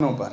پر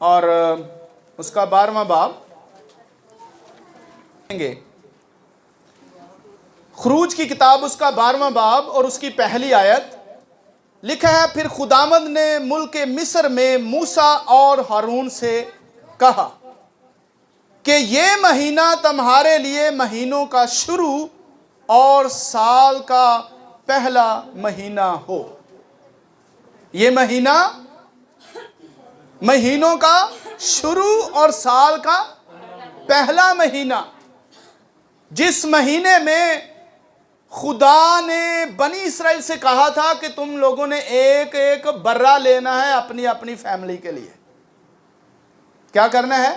اور اس کا 12واں باب گے، خروج کی کتاب اس کا 12واں باب اور اس کی پہلی آیت لکھا ہے، پھر خداوند نے ملک مصر میں موسیٰ اور ہارون سے کہا کہ یہ مہینہ تمہارے لیے مہینوں کا شروع اور سال کا پہلا مہینہ ہو۔ یہ مہینہ مہینوں کا شروع اور سال کا پہلا مہینہ، جس مہینے میں خدا نے بنی اسرائیل سے کہا تھا کہ تم لوگوں نے ایک ایک برہ لینا ہے اپنی اپنی فیملی کے لیے۔ کیا کرنا ہے؟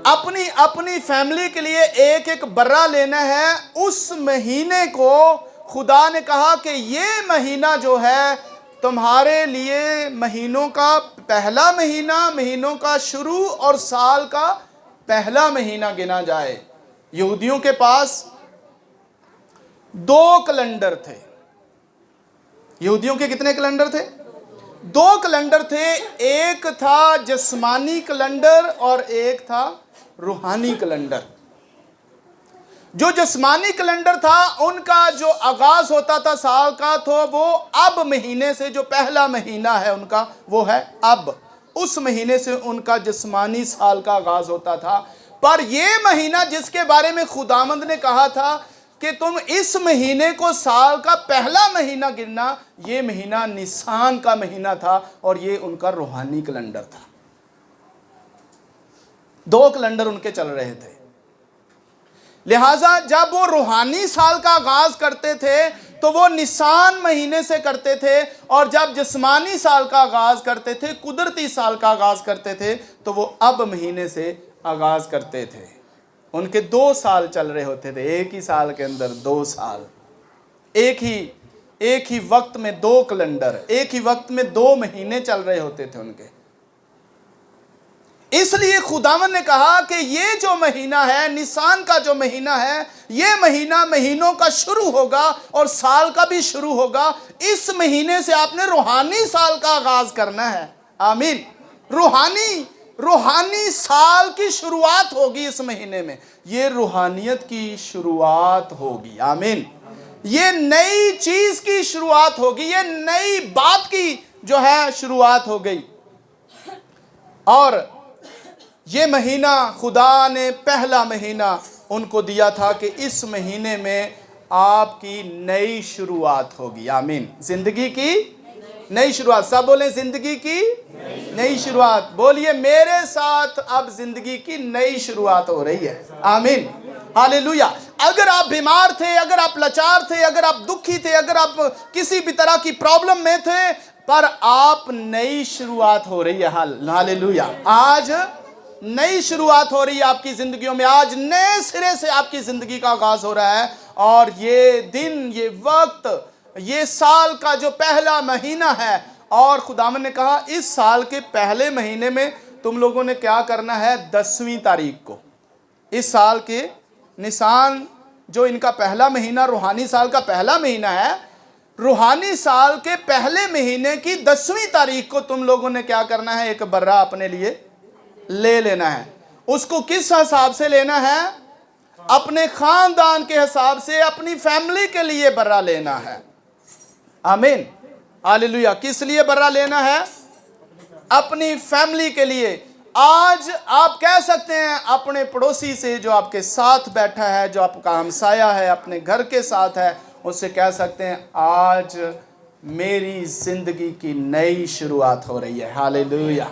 اپنی فیملی کے لیے ایک ایک برہ لینا ہے۔ اس مہینے کو خدا نے کہا کہ یہ مہینہ جو ہے تمہارے لیے مہینوں کا پہلا مہینہ، مہینوں کا شروع اور سال کا پہلا مہینہ گنا جائے۔ یہودیوں کے پاس 2 کیلنڈر تھے۔ یہودیوں کے کتنے کیلنڈر تھے؟ 2 کیلنڈر تھے، ایک تھا جسمانی کیلنڈر اور ایک تھا روحانی کیلنڈر۔ جو جسمانی کیلنڈر تھا ان کا جو آغاز ہوتا تھا سال کا، تو وہ اب مہینے سے، جو پہلا مہینہ ہے ان کا وہ ہے اب، اس مہینے سے ان کا جسمانی سال کا آغاز ہوتا تھا۔ پر یہ مہینہ جس کے بارے میں خداوند نے کہا تھا کہ تم اس مہینے کو سال کا پہلا مہینہ گننا، یہ مہینہ نیسان کا مہینہ تھا اور یہ ان کا روحانی کیلنڈر تھا۔ 2 کیلنڈر ان کے چل رہے تھے، لہٰذا جب وہ روحانی سال کا آغاز کرتے تھے تو وہ نیسان مہینے سے کرتے تھے، اور جب جسمانی سال کا آغاز کرتے تھے، قدرتی سال کا آغاز کرتے تھے، تو وہ اب مہینے سے آغاز کرتے تھے۔ ان کے 2 سال چل رہے ہوتے تھے، ایک ہی سال کے اندر 2 سال، ایک ہی وقت میں 2 کیلنڈر، ایک ہی وقت میں 2 مہینے چل رہے ہوتے تھے ان کے۔ اس لیے خداوند نے کہا کہ یہ جو مہینہ ہے، نیسان کا جو مہینہ ہے، یہ مہینہ مہینوں کا شروع ہوگا اور سال کا بھی شروع ہوگا۔ اس مہینے سے آپ نے روحانی سال کا آغاز کرنا ہے۔ آمین۔ روحانی سال کی شروعات ہوگی اس مہینے میں، یہ روحانیت کی شروعات ہوگی۔ آمین۔ یہ نئی چیز کی شروعات ہوگی، یہ نئی بات کی جو ہے شروعات ہو گئی۔ اور یہ مہینہ خدا نے پہلا مہینہ ان کو دیا تھا کہ اس مہینے میں آپ کی نئی شروعات ہوگی۔ آمین۔ زندگی کی نئی شروعات، سب بولیں زندگی کی نئی شروعات۔ بولیے میرے ساتھ اب زندگی کی نئی شروعات ہو رہی ہے۔ آمین۔ ہاللیلویہ۔ اگر آپ بیمار تھے، اگر آپ لاچار تھے، اگر آپ دکھی تھے، اگر آپ کسی بھی طرح کی پرابلم میں تھے، پر آپ نئی شروعات ہو رہی ہے۔ ہاللیلویہ۔ آج نئی شروعات ہو رہی ہے آپ کی زندگیوں میں، آج نئے سرے سے آپ کی زندگی کا آغاز ہو رہا ہے، اور یہ دن، یہ وقت، یہ سال کا جو پہلا مہینہ ہے، اور خداوند نے کہا اس سال کے پہلے مہینے میں تم لوگوں نے کیا کرنا ہے؟ 10ویں تاریخ کو، اس سال کے نیسان جو ان کا پہلا مہینہ، روحانی سال کا پہلا مہینہ ہے، روحانی سال کے پہلے مہینے کی 10ویں تاریخ کو تم لوگوں نے کیا کرنا ہے؟ ایک برہ اپنے لیے لے لینا ہے۔ اس کو کس حساب سے لینا ہے؟ اپنے خاندان کے حساب سے، اپنی فیملی کے لیے برہ لینا ہے۔ آمین۔ ہاللیلویہ۔ کس لیے برہ لینا ہے؟ اپنی فیملی کے لیے۔ آج آپ کہہ سکتے ہیں اپنے پڑوسی سے جو آپ کے ساتھ بیٹھا ہے، جو آپ کا ہمسایہ ہے، اپنے گھر کے ساتھ ہے، اس سے کہہ سکتے ہیں آج میری زندگی کی نئی شروعات ہو رہی ہے۔ ہاللیلویہ۔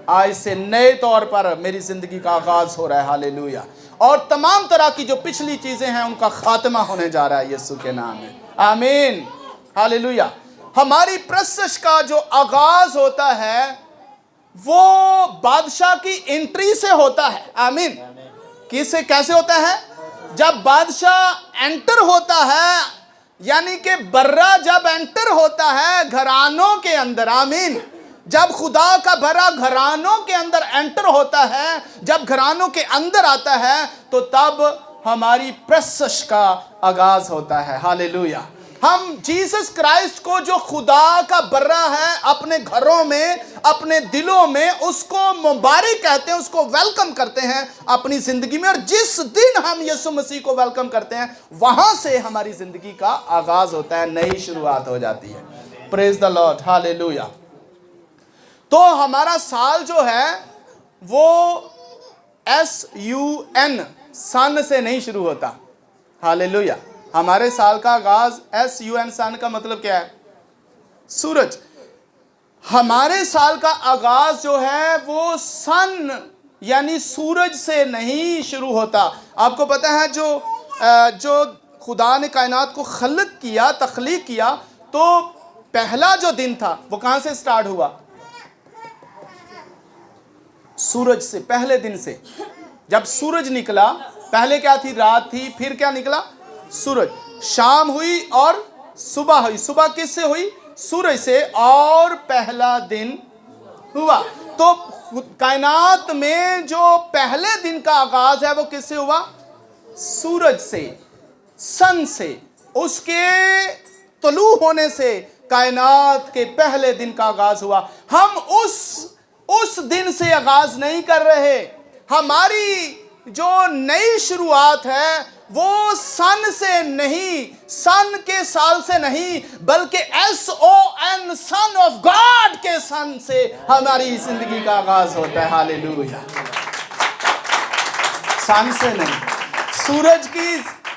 آج سے نئے طور پر میری زندگی کا آغاز ہو رہا ہے۔ ہاللیلویہ۔ اور تمام طرح کی جو پچھلی چیزیں ہیں ان کا خاتمہ ہونے جا رہا ہے یسوع کے نام میں۔ آمین۔ ہاللیلویہ۔ ہماری پرستش کا جو آغاز ہوتا ہے وہ بادشاہ کی انٹری سے ہوتا ہے۔ آمین۔ کیسے ہوتا ہے؟ جب بادشاہ انٹر ہوتا ہے، یعنی کہ برہ جب انٹر ہوتا ہے گھرانوں کے اندر۔ آمین۔ جب خدا کا برہ گھرانوں کے اندر انٹر ہوتا ہے، جب گھرانوں کے اندر آتا ہے، تو تب ہماری پرستش کا آغاز ہوتا ہے۔ ہاللیلویہ۔ ہم جیسس کرائسٹ کو جو خدا کا برہ ہے اپنے گھروں میں، اپنے دلوں میں، اس کو مبارک کہتے ہیں، اس کو ویلکم کرتے ہیں اپنی زندگی میں، اور جس دن ہم یسوع مسیح کو ویلکم کرتے ہیں وہاں سے ہماری زندگی کا آغاز ہوتا ہے، نئی شروعات ہو جاتی ہے۔ پریز دی لارڈ، ہالےلویا۔ تو ہمارا سال جو ہے وہ SUN سن سے نہیں شروع ہوتا، ہالےلویا۔ ہمارے سال کا آغاز SUN سن کا مطلب کیا ہے؟ سورج۔ ہمارے سال کا آغاز جو ہے وہ سن یعنی سورج سے نہیں شروع ہوتا۔ آپ کو پتہ ہے جو خدا نے کائنات کو تخلیق کیا تو پہلا جو دن تھا وہ کہاں سے سٹارٹ ہوا؟ سورج سے، پہلے دن سے۔ جب سورج نکلا، پہلے کیا تھی؟ رات تھی، پھر کیا نکلا؟ سورج۔ شام ہوئی اور صبح ہوئی۔ صبح کس سے ہوئی؟ سورج سے، اور پہلا دن ہوا۔ تو کائنات میں جو پہلے دن کا آغاز ہے وہ کس سے ہوا؟ سورج سے، سن سے۔ اس کے طلوع ہونے سے کائنات کے پہلے دن کا آغاز ہوا۔ ہم اس دن سے آغاز نہیں کر رہے۔ ہماری جو نئی شروعات ہے وہ سن سے نہیں، سن کے سال سے نہیں، بلکہ SON سن آف گاڈ کے سن سے ہماری زندگی کا آغاز ہوتا ہے، ہالےلویا۔ سن سے نہیں،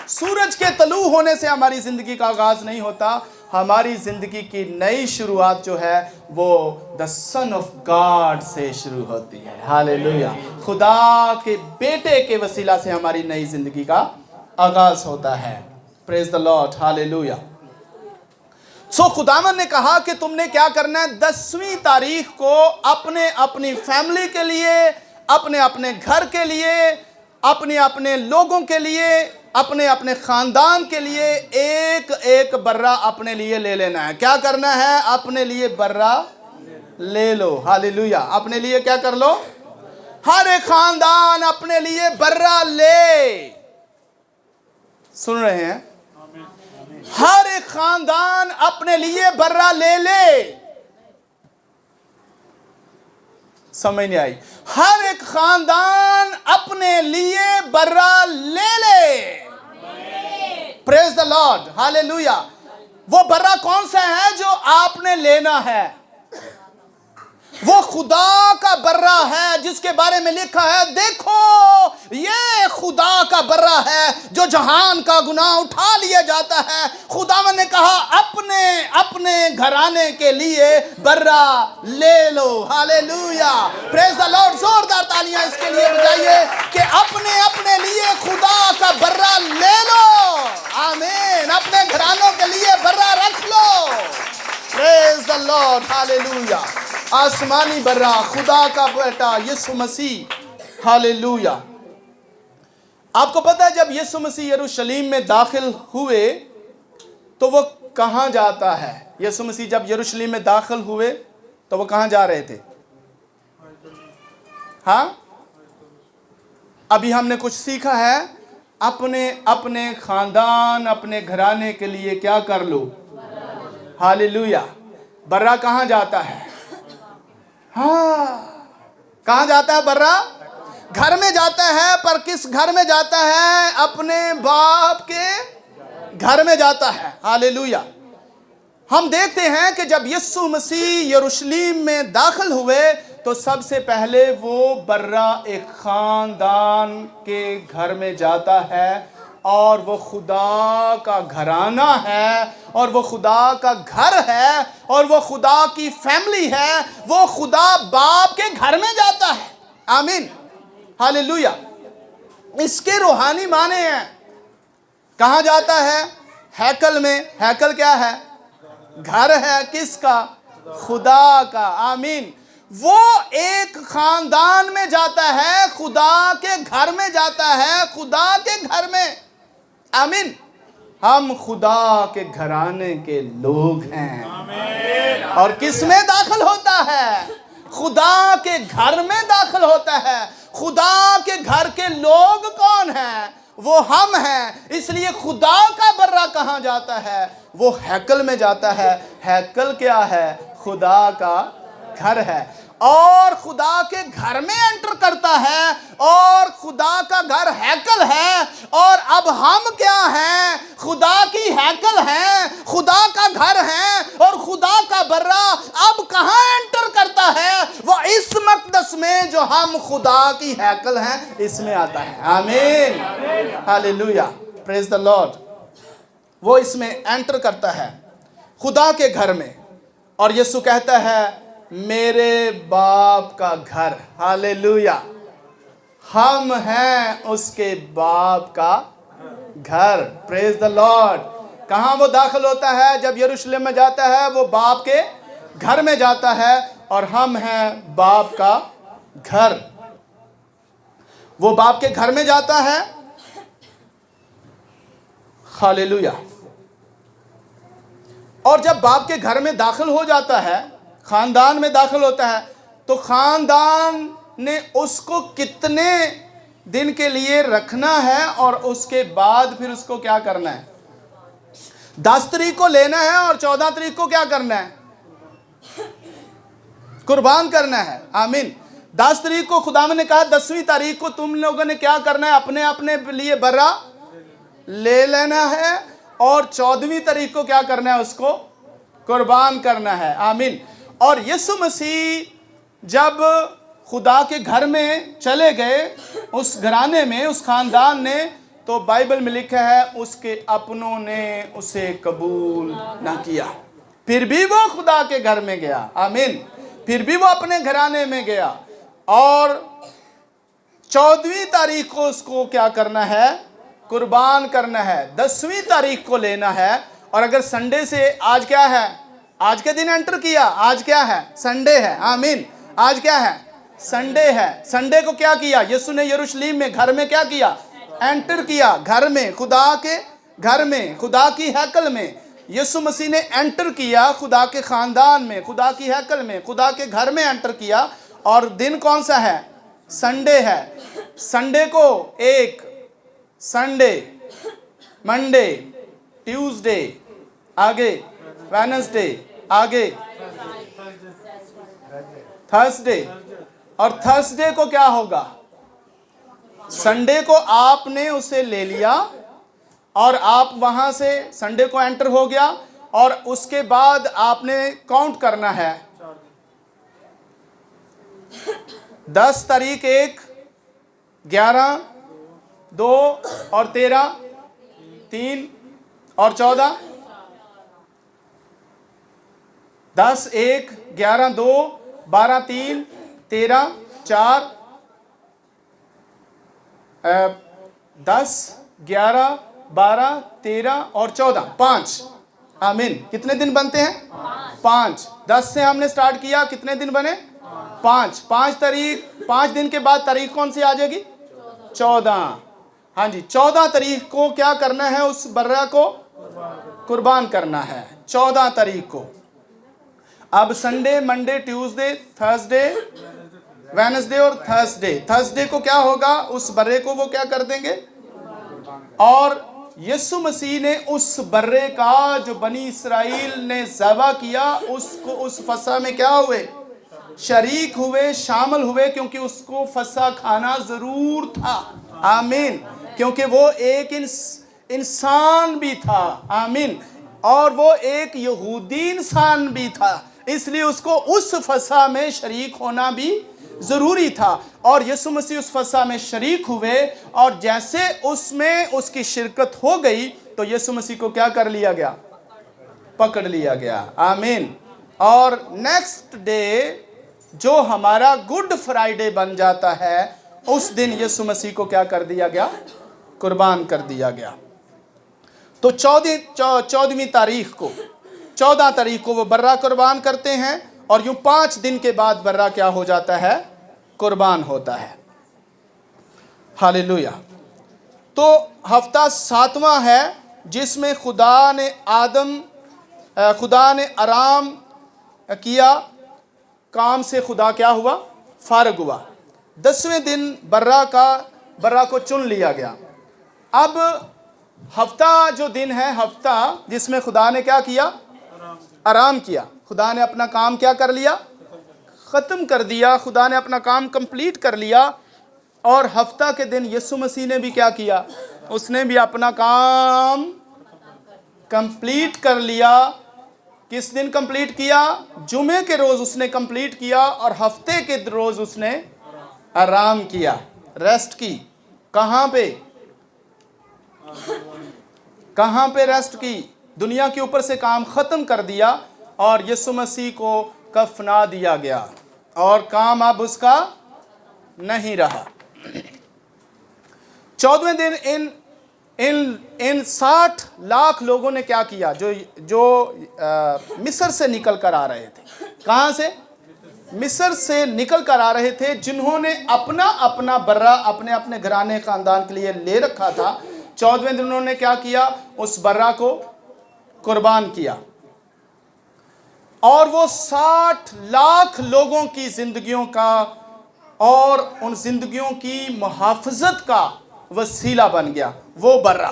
سورج کے طلوع ہونے سے ہماری زندگی کا آغاز نہیں ہوتا۔ ہماری زندگی کی نئی شروعات جو ہے وہ the Son of God سے شروع ہوتی ہے، ہالےلویا۔ خدا کے بیٹے کے وسیلہ سے ہماری نئی زندگی کا آغاز ہوتا ہے۔ پریز the Lord، ہالےلویا۔ خداوند نے کہا کہ تم نے کیا کرنا ہے؟ 10ویں تاریخ کو اپنی فیملی کے لیے، اپنے گھر کے لیے، اپنے لوگوں کے لیے، اپنے خاندان کے لیے ایک برہ اپنے لیے لے لینا ہے۔ کیا کرنا ہے؟ اپنے لیے برہ لے لو، ہالےلویا۔ اپنے لیے کیا کر لو؟ ہر ایک خاندان اپنے لیے برہ لے۔ سن رہے ہیں؟ ہر ایک خاندان اپنے لیے برہ لے لے۔ سمجھ نہیں آئی؟ ہر ایک خاندان اپنے لیے برہ لے لے۔ پریز دی لارڈ، ہالےلویا۔ وہ برہ کون سا ہے جو آپ نے لینا ہے؟ وہ خدا کا برہ ہے جس کے بارے میں لکھا ہے، دیکھو یہ خدا کا برہ ہے جو جہان کا گناہ اٹھا لیا جاتا ہے۔ خداوند نے کہا اپنے گھرانے کے لیے برہ لے لو، ہالےلویا۔ پریز دی لارڈ، زوردار تالیاں اس کے لیے بجائیے کہ اپنے لیے خدا کا برہ لے لو، آمین۔ اپنے گھرانوں کے لیے برہ رکھ لو۔ پریز دی لارڈ، ہالےلویا۔ آسمانی برہ، خدا کا بیٹا یسوع مسیح، ہالےلویا۔ آپ کو پتہ ہے جب یسوع مسیح یروشلیم میں داخل ہوئے تو وہ کہاں جاتا ہے؟ یسوع مسیح جب یروشلیم میں داخل ہوئے تو وہ کہاں جا رہے تھے؟ ہاں، ابھی ہم نے کچھ سیکھا ہے، اپنے خاندان، اپنے گھرانے کے لیے کیا کر لو؟ ہالےلویا۔ برہ کہاں جاتا ہے؟ ہاں، کہاں جاتا ہے برہ؟ گھر میں جاتا ہے، پر کس گھر میں جاتا ہے؟ اپنے باپ کے گھر میں جاتا ہے، ہالےلویا۔ ہم دیکھتے ہیں کہ جب یسوع مسیح یروشلیم میں داخل ہوئے تو سب سے پہلے وہ برہ ایک خاندان کے گھر میں جاتا ہے، اور وہ خدا کا گھرانہ ہے، اور وہ خدا کا گھر ہے، اور وہ خدا کی فیملی ہے۔ وہ خدا باپ کے گھر میں جاتا ہے، آمین، ہالےلویا۔ اس کے روحانی معنی ہیں۔ کہاں جاتا ہے؟ ہیکل میں۔ ہیکل کیا ہے؟ گھر ہے، کس کا؟ خدا کا، آمین۔ وہ ایک خاندان میں جاتا ہے، خدا کے گھر میں جاتا ہے، خدا کے گھر میں، آمین۔ ہم خدا کے گھرانے کے لوگ ہیں، اور کس میں داخل ہوتا ہے؟ خدا کے گھر میں داخل ہوتا ہے۔ خدا کے گھر کے لوگ کون ہیں؟ وہ ہم ہیں. اس لیے خدا کا برہ کہاں جاتا ہے؟ وہ ہیکل میں جاتا ہے. ہیکل کیا ہے؟ خدا کا گھر ہے. اور خدا کے گھر میں انٹر کرتا ہے، اور خدا کا گھر ہیکل ہے. اور اب ہم کیا ہیں؟ خدا کی ہیکل ہیں، خدا کا گھر ہیں. اور خدا کا برہ اب کہاں انٹر کرتا ہے؟ وہ اس مقدس میں جو ہم خدا کی ہیکل ہیں اس میں آتا ہے. آمین، ہاللیلویہ، پریز دا لارڈ. وہ اس میں انٹر کرتا ہے خدا کے گھر میں. اور یسوع کہتا ہے میرے باپ کا گھر. ہاللیلویہ، ہم ہیں اس کے باپ کا گھر. پریز دا لارڈ. کہاں وہ داخل ہوتا ہے؟ جب یروشلم میں جاتا ہے وہ باپ کے گھر میں جاتا ہے، اور ہم ہیں باپ کا گھر. وہ باپ کے گھر میں جاتا ہے. ہاللیلویہ. اور جب باپ کے گھر میں داخل ہو جاتا ہے، خاندان میں داخل ہوتا ہے، تو خاندان نے اس کو کتنے دن کے لیے رکھنا ہے، اور اس کے بعد پھر اس کو کیا کرنا ہے؟ 10 تاریخ کو لینا ہے، اور 14 تاریخ کو کیا کرنا ہے؟ قربان کرنا ہے. آمین. 10 تاریخ کو خداوند نے کہا 10ویں تاریخ کو تم لوگوں نے کیا کرنا ہے؟ اپنے اپنے لیے برہ لے لینا ہے، اور 14ویں تاریخ کو کیا کرنا ہے؟ اس کو قربان کرنا ہے. آمین. اور یسوع مسیح جب خدا کے گھر میں چلے گئے، اس گھرانے میں، اس خاندان نے، تو بائبل میں لکھا ہے اس کے اپنوں نے اسے قبول نہ کیا. پھر بھی وہ خدا کے گھر میں گیا. آمین. پھر بھی وہ اپنے گھرانے میں گیا، اور 14ویں تاریخ کو اس کو کیا کرنا ہے؟ قربان کرنا ہے. 10ویں تاریخ کو لینا ہے. اور اگر سنڈے سے، آج کیا ہے؟ آج کے دن انٹر کیا. آج کیا ہے؟ سنڈے ہے. آمین. آج کیا ہے؟ سنڈے ہے. سنڈے کو کیا کیا؟ یسوع نے یروشلم میں گھر میں کیا کیا؟ انٹر کیا. گھر میں، خدا کے گھر میں، خدا کی ہیکل میں یسوع مسیح نے انٹر کیا. خدا کے خاندان میں، خدا کی ہیکل میں، خدا کے گھر میں انٹر کیا. اور دن کون سا ہے؟ سنڈے ہے. سنڈے کو ایک، سنڈے، منڈے، ٹیوزڈے، آگے وینسڈے، آگے تھرسڈے. اور تھرسڈے کو کیا ہوگا؟ سنڈے کو آپ نے اسے لے لیا، اور آپ وہاں سے سنڈے کو انٹر ہو گیا، اور اس کے بعد آپ نے کاؤنٹ کرنا ہے. 10 تاریخ 1، 11، 2 اور 13، 3 اور 14، 10، 1، 11، 2، 12، 3، 13، 4، 10، 11، 12، 13 اور 14، 5. آمین. کتنے دن بنتے ہیں؟ 5. 10 سے ہم نے سٹارٹ کیا، کتنے دن بنے؟ 5. 5 تاریخ، 5 دن کے بعد تاریخ کون سی آ جائے گی؟ 14. ہاں جی، 14 تاریخ کو کیا کرنا ہے؟ اس برہ کو قربان کرنا ہے. 14 تاریخ کو. اب Sunday, Monday, Tuesday, Thursday, Wednesday اور تھرسڈے. تھرسڈے کو کیا ہوگا؟ اس برے کو وہ کیا کر دیں گے؟ اور یسوع مسیح نے اس برے کا جو بنی اسرائیل نے ذبح کیا، اس کو اس فسح میں کیا ہوئے؟ شریک ہوئے، شامل ہوئے، کیونکہ اس کو فسح کھانا ضرور تھا. آمین. کیونکہ وہ ایک انسان بھی تھا. آمین. اور وہ ایک یہودی انسان بھی تھا، اس لیے اس کو اس فسح میں شریک ہونا بھی ضروری تھا. اور یسوع مسیح اس فسح میں شریک ہوئے، اور جیسے اس میں اس کی شرکت ہو گئی تو یسوع مسیح کو کیا کر لیا گیا؟ پکڑ لیا گیا. آمین. اور نیکسٹ ڈے جو ہمارا گڈ فرائیڈے بن جاتا ہے، اس دن یسوع مسیح کو کیا کر دیا گیا؟ قربان کر دیا گیا. تو 14ویں تاریخ کو، 14 تاریخ کو وہ برہ قربان کرتے ہیں، اور یوں 5 دن کے بعد برہ کیا ہو جاتا ہے؟ قربان ہوتا ہے. ہاللیلویہ. تو ہفتہ 7واں ہے، جس میں خدا نے آرام کیا، کام سے خدا کیا ہوا؟ فارغ ہوا. 10ویں دن برہ کو چن لیا گیا. اب ہفتہ جو دن ہے، ہفتہ جس میں خدا نے کیا کیا؟ آرام کیا. خدا نے اپنا کام کیا کر لیا؟ ختم کر دیا. خدا نے اپنا کام کمپلیٹ کر لیا. اور ہفتہ کے دن یسوع مسیح نے بھی کیا کیا؟ اس نے بھی اپنا کام کمپلیٹ کر لیا. کس دن کمپلیٹ کیا؟ جمعے کے روز اس نے کمپلیٹ کیا، اور ہفتے کے روز اس نے آرام کیا، ریسٹ کی. کہاں پہ؟ کہاں پہ ریسٹ کی؟ دنیا کے اوپر سے کام ختم کر دیا، اور یسوع مسیح کو کفنا دیا گیا، اور کام اب اس کا نہیں رہا. 14ویں دن ان 60 لاکھ لوگوں نے کیا کیا جو مصر سے نکل کر آ رہے تھے. کہاں سے؟ مصر سے نکل کر آ رہے تھے، جنہوں نے اپنا اپنا برہ اپنے اپنے گھرانے خاندان کے لیے لے رکھا تھا. 14ویں دن انہوں نے کیا کیا؟ اس برہ کو قربان کیا. اور وہ 60 لاکھ لوگوں کی زندگیوں کا اور ان زندگیوں کی محافظت کا وسیلہ بن گیا وہ برہ،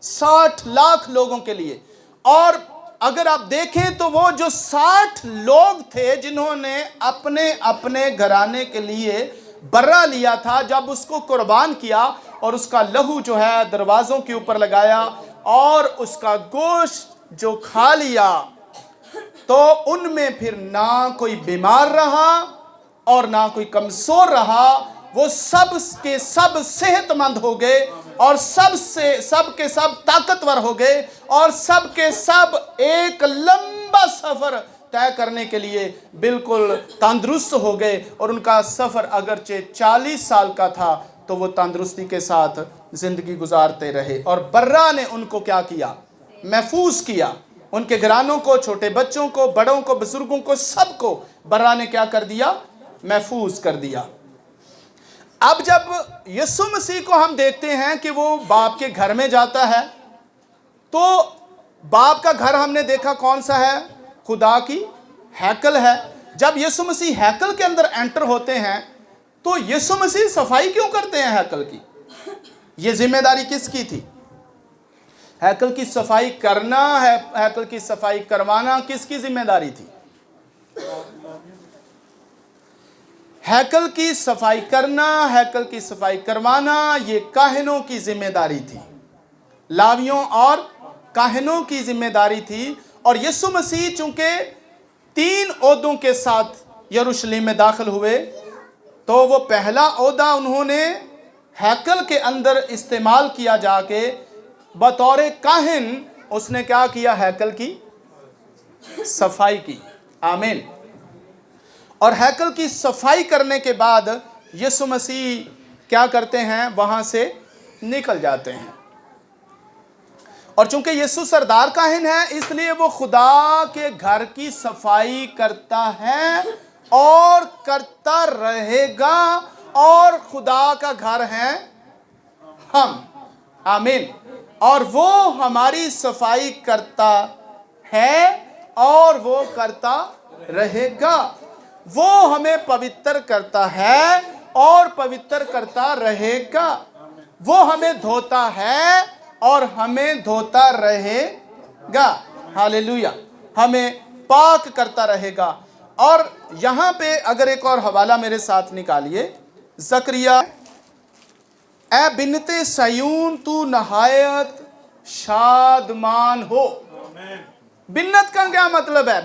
60 لاکھ لوگوں کے لیے. اور اگر آپ دیکھیں تو وہ جو 60 لوگ تھے جنہوں نے اپنے اپنے گھرانے کے لیے برہ لیا تھا، جب اس کو قربان کیا اور اس کا لہو جو ہے دروازوں کے اوپر لگایا اور اس کا گوشت جو کھا لیا، تو ان میں پھر نہ کوئی بیمار رہا اور نہ کوئی کمزور رہا. وہ سب کے سب صحت مند ہو گئے، اور سب کے سب طاقتور ہو گئے، اور سب کے سب ایک لمبا سفر طے کرنے کے لیے بالکل تندرست ہو گئے. اور ان کا سفر اگرچہ 40 سال کا تھا تو وہ تندرستی کے ساتھ زندگی گزارتے رہے. اور برہ نے ان کو کیا کیا؟ محفوظ کیا. ان کے گھرانوں کو، چھوٹے بچوں کو، بڑوں کو، بزرگوں کو، سب کو برہ نے کیا کر دیا؟ محفوظ کر دیا. اب جب یسوع مسیح کو ہم دیکھتے ہیں کہ وہ باپ کے گھر میں جاتا ہے، تو باپ کا گھر ہم نے دیکھا کون سا ہے؟ خدا کی ہیکل ہے. جب یسوع مسیح ہیکل کے اندر انٹر ہوتے ہیں تو یسوع مسیح صفائی کیوں کرتے ہیں ہیکل کی؟ یہ ذمہ داری کس کی تھی؟ ہیکل کی صفائی کرنا ہے. ہیکل کی صفائی کروانا کس کی ذمہ داری تھی؟ ہیکل کی صفائی کرنا، ہیکل کی صفائی کروانا یہ کاہنوں کی ذمہ داری تھی، لاویوں اور کاہنوں کی ذمہ داری تھی. اور یسوع مسیح چونکہ 3 عہدوں کے ساتھ یروشلم میں داخل ہوئے، تو وہ پہلا عہدہ انہوں نے ہیکل کے اندر استعمال کیا، جا کے بطور کاہن اس نے کیا کیا؟ ہیکل کی صفائی کی. آمین. اور ہیکل کی صفائی کرنے کے بعد یسوع مسیح کیا کرتے ہیں؟ وہاں سے نکل جاتے ہیں. اور چونکہ یسوع سردار کاہن ہے، اس لیے وہ خدا کے گھر کی صفائی کرتا ہے اور کرتا رہے گا. اور خدا کا گھر ہے ہم. آمین. اور وہ ہماری صفائی کرتا ہے اور وہ کرتا رہے گا. وہ ہمیں پوتر کرتا ہے اور پوتر کرتا رہے گا. وہ ہمیں دھوتا ہے اور ہمیں دھوتا رہے گا. ہاللیلویا. ہمیں پاک کرتا رہے گا. اور یہاں پہ اگر ایک اور حوالہ میرے ساتھ نکالیے، زکریا: اے بنت سیون تو نہایت شادمان ہو. بنت کا کیا مطلب ہے؟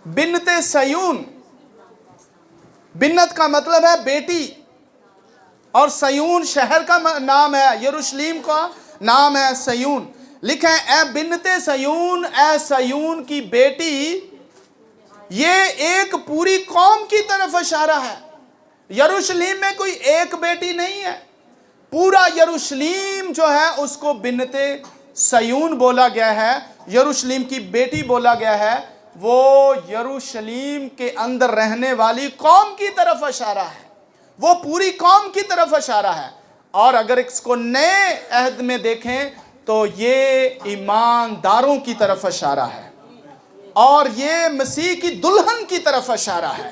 بنت سیون، بنت کا مطلب ہے بیٹی، اور سیون شہر کا نام ہے، یروشلم کا نام ہے سیون. لکھیں اے بنت سیون، اے سیون کی بیٹی. یہ ایک پوری قوم کی طرف اشارہ ہے. یروشلم میں کوئی ایک بیٹی نہیں ہے، پورا یروشلم جو ہے اس کو بنت سیون بولا گیا ہے، یروشلم کی بیٹی بولا گیا ہے. وہ یروشلم کے اندر رہنے والی قوم کی طرف اشارہ ہے، وہ پوری قوم کی طرف اشارہ ہے. اور اگر اس کو نئے عہد میں دیکھیں تو یہ ایمانداروں کی طرف اشارہ ہے، اور یہ مسیح کی دلہن کی طرف اشارہ ہے.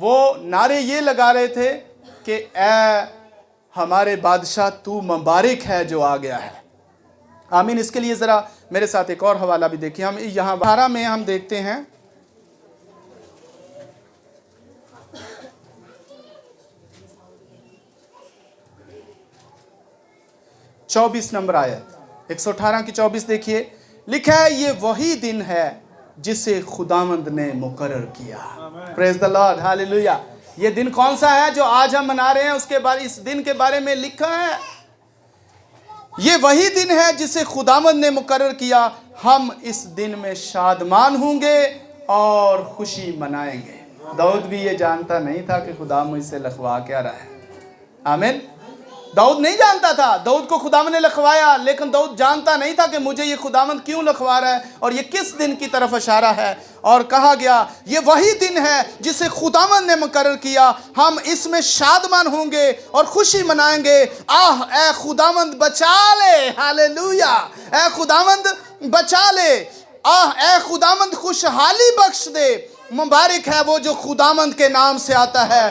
وہ نعرے یہ لگا رہے تھے کہ اے ہمارے بادشاہ تو مبارک ہے جو آ گیا ہے۔ آمین۔ اس کے لیے ذرا میرے ساتھ ایک اور حوالہ بھی دیکھیں۔ ہم یہاں 12 میں ہم دیکھتے ہیں 24 نمبر آیت، 118 کی 24 دیکھیے، لکھا ہے یہ وہی دن ہے جسے خداوند نے مقرر کیا۔ پریز دی لارڈ، ہاللیلویہ۔ یہ دن کون سا ہے جو آج ہم منا رہے ہیں؟ اس کے بارے، اس دن کے بارے میں لکھا ہے یہ وہی دن ہے جسے خداوند نے مقرر کیا، ہم اس دن میں شادمان ہوں گے اور خوشی منائیں گے۔ داؤد بھی یہ جانتا نہیں تھا کہ خدا مجھ سے لکھوا کیا رہا ہے۔ آمین۔ داؤد نہیں جانتا تھا، داؤد کو خداوند نے لکھوایا، لیکن داؤد جانتا نہیں تھا کہ مجھے یہ خداوند کیوں لکھوا رہا ہے اور یہ کس دن کی طرف اشارہ ہے۔ اور کہا گیا یہ وہی دن ہے جسے خداوند نے مقرر کیا، ہم اس میں شادمان ہوں گے اور خوشی منائیں گے۔ آہ اے خداوند بچا لے، ہاللیلویہ، اے خداوند بچا لے، آہ اے خداوند خوشحالی بخش دے۔ مبارک ہے وہ جو خداوند کے نام سے آتا ہے۔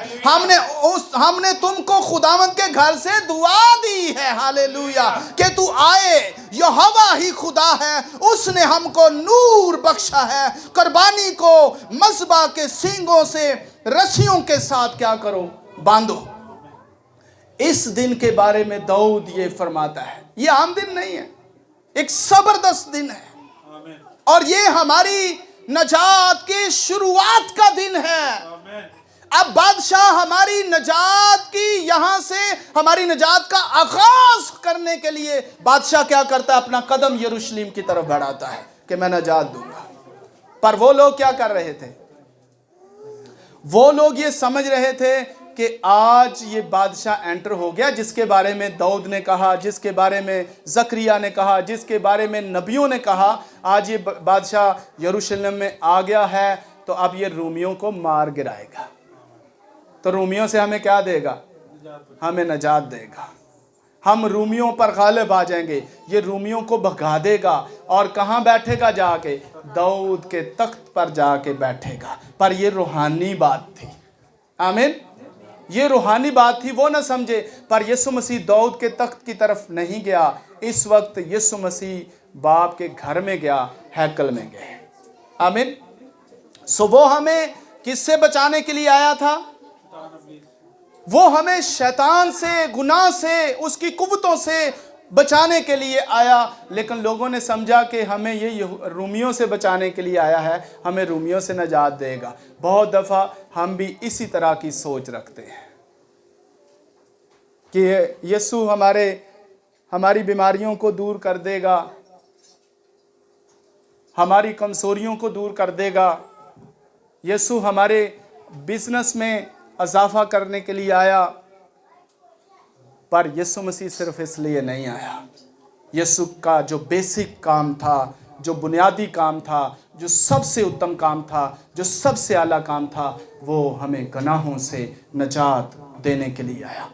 ہم نے تم کو خداوند کے گھر سے دعا دی ہے، ہاللیلویہ، کہ تو آئے۔ یہوہ ہی خدا ہے، اس نے ہم کو نور بخشا ہے۔ قربانی کو مذبح کے سینگوں سے رسیوں کے ساتھ کیا کرو؟ باندھو۔ اس دن کے بارے میں داؤد یہ فرماتا ہے، یہ عام دن نہیں ہے، ایک زبردست دن ہے، اور یہ ہماری نجات کی شروعات کا دن ہے۔ اب بادشاہ ہماری نجات کی، یہاں سے ہماری نجات کا آغاز کرنے کے لیے بادشاہ کیا کرتا ہے؟ اپنا قدم یروشلم کی طرف بڑھاتا ہے کہ میں نجات دوں گا۔ پر وہ لوگ کیا کر رہے تھے؟ وہ لوگ یہ سمجھ رہے تھے کہ آج یہ بادشاہ انٹر ہو گیا، جس کے بارے میں داؤد نے کہا، جس کے بارے میں زکریا نے کہا، جس کے بارے میں نبیوں نے کہا، آج یہ بادشاہ یروشلم میں آ گیا ہے، تو اب یہ رومیوں کو مار گرائے گا، تو رومیوں سے ہمیں کیا دے گا؟ ہمیں نجات دے گا، ہم رومیوں پر غالب آ جائیں گے، یہ رومیوں کو بھگا دے گا، اور کہاں بیٹھے گا؟ جا کے داؤد کے تخت پر جا کے بیٹھے گا۔ پر یہ روحانی بات تھی، آمین، یہ روحانی بات تھی، وہ نہ سمجھے۔ پر یسوع مسیح داؤد کے تخت کی طرف نہیں گیا، اس وقت یسوع مسیح باپ کے گھر میں گیا، ہیکل میں گئے، آمین۔ سو وہ ہمیں کس سے بچانے کے لیے آیا تھا؟ وہ ہمیں شیطان سے، گناہ سے، اس کی قوتوں سے بچانے کے لیے آیا، لیکن لوگوں نے سمجھا کہ ہمیں یہ رومیوں سے بچانے کے لیے آیا ہے، ہمیں رومیوں سے نجات دے گا۔ بہت دفعہ ہم بھی اسی طرح کی سوچ رکھتے ہیں کہ یسوع ہماری بیماریوں کو دور کر دے گا، ہماری کمزوریوں کو دور کر دے گا، یسوع ہمارے بزنس میں اضافہ کرنے کے لیے آیا۔ پر یسوع مسیح صرف اس لیے نہیں آیا۔ یسوع کا جو بیسک کام تھا، جو بنیادی کام تھا، جو سب سے اتم کام تھا، جو سب سے اعلیٰ کام تھا، وہ ہمیں گناہوں سے نجات دینے کے لیے آیا۔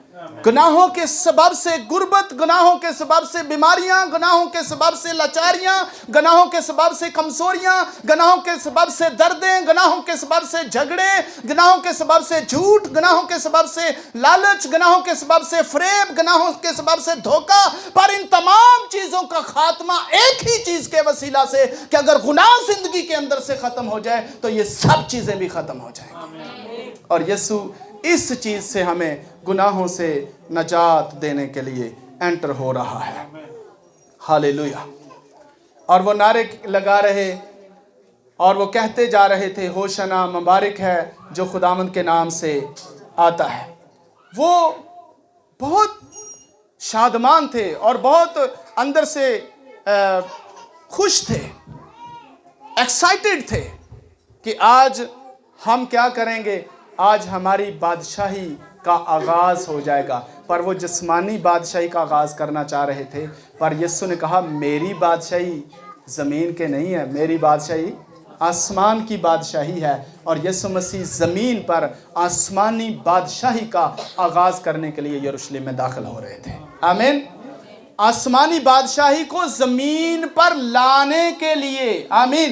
گناہوں کے سبب سے غربت، گناہوں کے سبب سے بیماریاں، گناہوں کے سبب سے لاچاریاں، گناہوں کے سبب سے کمزوریاں، گناہوں کے سبب سے دردیں، گناہوں کے سبب سے جھگڑے، گناہوں کے سبب سے جھوٹ، گناہوں کے سبب سے لالچ، گناہوں کے سبب سے فریب، گناہوں کے سبب سے دھوکہ۔ پر ان تمام چیزوں کا خاتمہ ایک ہی چیز کے وسیلہ سے، کہ اگر گناہ زندگی کے اندر سے ختم ہو جائے تو یہ سب چیزیں بھی ختم ہو جائیں گی۔ اور یسوع اس چیز سے ہمیں گناہوں سے نجات دینے کے لیے انٹر ہو رہا ہے، ہاللیلویہ۔ اور وہ نعرے لگا رہے اور وہ کہتے جا رہے تھے، ہوشنا، مبارک ہے جو خداوند کے نام سے آتا ہے۔ وہ بہت شادمان تھے اور بہت اندر سے خوش تھے، ایکسائٹڈ تھے کہ آج ہم کیا کریں گے؟ آج ہماری بادشاہی کا آغاز ہو جائے گا۔ پر وہ جسمانی بادشاہی کا آغاز کرنا چاہ رہے تھے، پر یسوع نے کہا میری بادشاہی زمین کے نہیں ہے، میری بادشاہی آسمان کی بادشاہی ہے۔ اور یسوع مسیح زمین پر آسمانی بادشاہی کا آغاز کرنے کے لیے یروشلم میں داخل ہو رہے تھے، آمین۔ آسمانی بادشاہی کو زمین پر لانے کے لیے، آمین،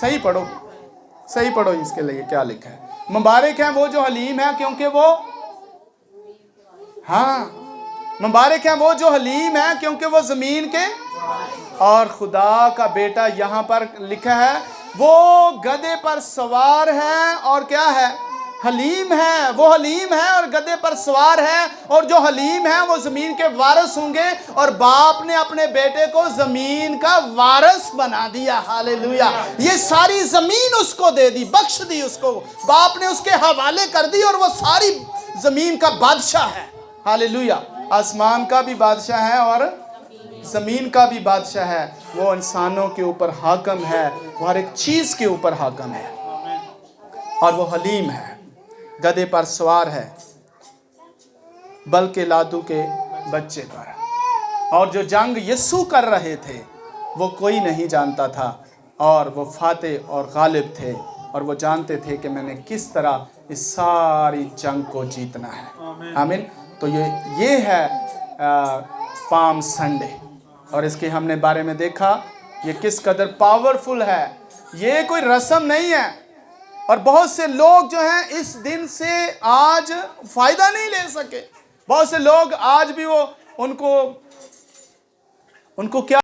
صحیح پڑھو، صحیح پڑھو اس کے لیے کیا لکھا ہے. مبارک ہیں وہ جو حلیم ہیں کیونکہ وہ، ہاں مبارک ہیں وہ جو حلیم ہیں کیونکہ وہ زمین کے، اور خدا کا بیٹا یہاں پر لکھا ہے وہ گدھے پر سوار ہے اور کیا ہے، حلیم ہے. وہ حلیم ہے اور گدھے پر سوار ہے، اور جو حلیم ہے وہ زمین کے وارث ہوں گے، اور باپ نے اپنے بیٹے کو زمین کا وارث بنا دیا. ہالیلویا. یہ ساری زمین اس کو دے دی، بخش دی اس کو، باپ نے اس کے حوالے کر دی، اور وہ ساری زمین کا بادشاہ ہے. ہالیلویا. آسمان کا بھی بادشاہ ہے اور زمین کا بھی بادشاہ ہے. وہ انسانوں کے اوپر حاکم ہے، وہ ہر ایک چیز کے اوپر حاکم ہے، اور وہ حلیم ہے، گدھے پر سوار ہے، بلکہ لادو کے بچے پر. اور جو جنگ یسوع کر رہے تھے وہ کوئی نہیں جانتا تھا، اور وہ فاتح اور غالب تھے، اور وہ جانتے تھے کہ میں نے کس طرح اس ساری جنگ کو جیتنا ہے. آمین. تو یہ ہے پام سنڈے، اور اس کے ہم نے بارے میں دیکھا یہ کس قدر پاورفل ہے. یہ کوئی رسم نہیں ہے، اور بہت سے لوگ جو ہیں اس دن سے آج فائدہ نہیں لے سکے. بہت سے لوگ آج بھی وہ ان کو کیا